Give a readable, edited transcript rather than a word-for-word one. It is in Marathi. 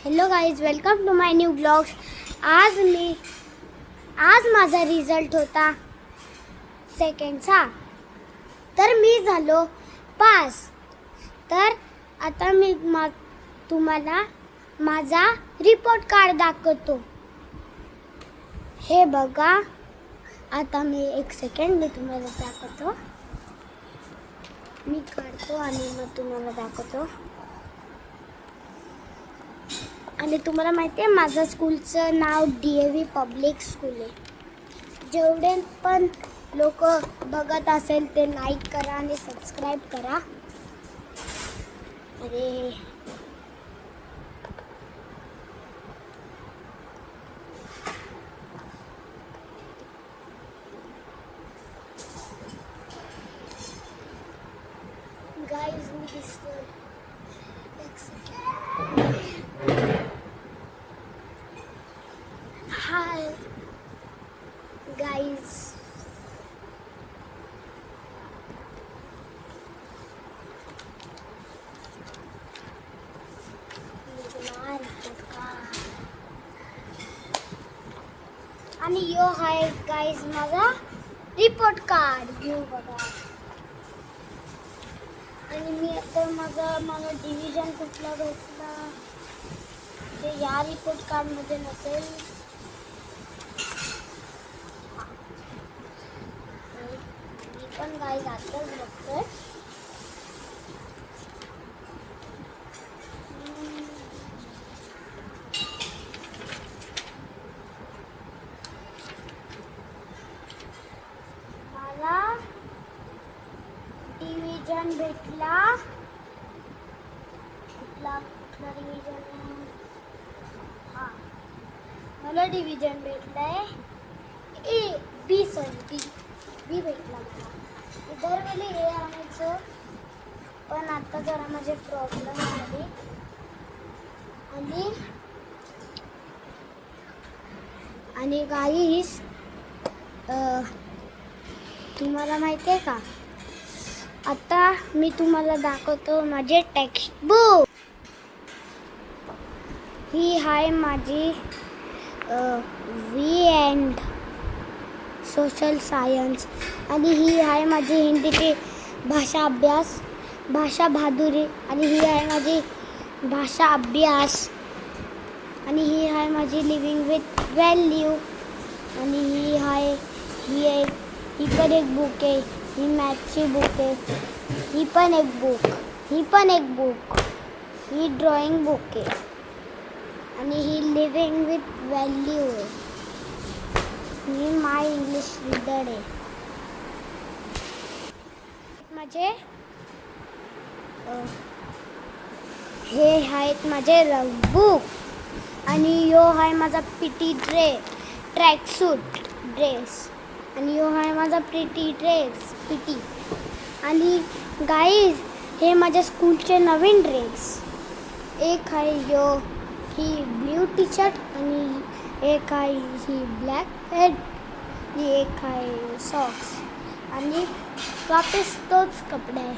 Hello guys, welcome to my new blogs. आज माझा रिझल्ट होता सेकंडचा, तर मी झालो पास. तर आता मी तुम्हाला माझा रिपोर्ट कार्ड दाखवतो. हे बघा, आता मी एक सेकंड मी तुम्हाला दाखवतो. मी काढतो आणि मग तुम्हाला दाखवतो. आणि तुम्हाला माहिती आहे माझ्या स्कूलचं नाव DAV पब्लिक स्कूल आहे. जेवढे पण लोक बघत असेल ते लाईक करा आणि सबस्क्राईब करा. अरे गाईज, मी दिसतोय. एक सेकंड. हाय गाईज, आणि यो हाय गाईज माझा रिपोर्ट कार्ड. यो बघा. आणि मी आता मला डिव्हिजन कुठला भेटला ते या रिपोर्ट कार्डमध्ये नसेल. मी पण गाईज आताच बघतोय. मला डिव्हिजन भेटला. कुठला डिव्हिजन? मला डिव्हिजन भेटलाय बी भेटला मला. दरवेळी हे आणायचं, पण आता जरा माझे प्रॉब्लेम झाले. आणि गाईस, तुम्हाला माहिती आहे का, आता मी तुम्हाला दाखवतो माझे टेक्स्ट बुक. ही आहे माझी V&D सोशल सायन्स. आणि ही आहे माझी हिंदीची भाषा अभ्यास, भाषा बहादुरी. आणि ही आहे माझी भाषा अभ्यास. आणि ही आहे माझी लिव्हिंग विथ व्हॅल्यू. आणि ही पण एक बुक आहे. ही मॅथची बुक आहे. ही पण एक बुक. ही ड्रॉइंग बुक आहे. आणि ही लिव्हिंग विथ व्हॅल्यू आहे. ही माय इंग्लिश रीडर आहे. माझे हे आहेत माझे रफ बुक. आणि यो आहे माझा PT ट्रॅकसूट ड्रेस. आणि यो आहे माझा PT ड्रेस PT. आणि गाईज, हे माझ्या स्कूलचे नवीन ड्रेस. एक आहे ही ब्ल्यू टी शर्ट. आणि एक आहे ही ब्लॅक पॅन्ट. आणि एक आहे सॉक्स. आणि वापस तोच कपडा आहे.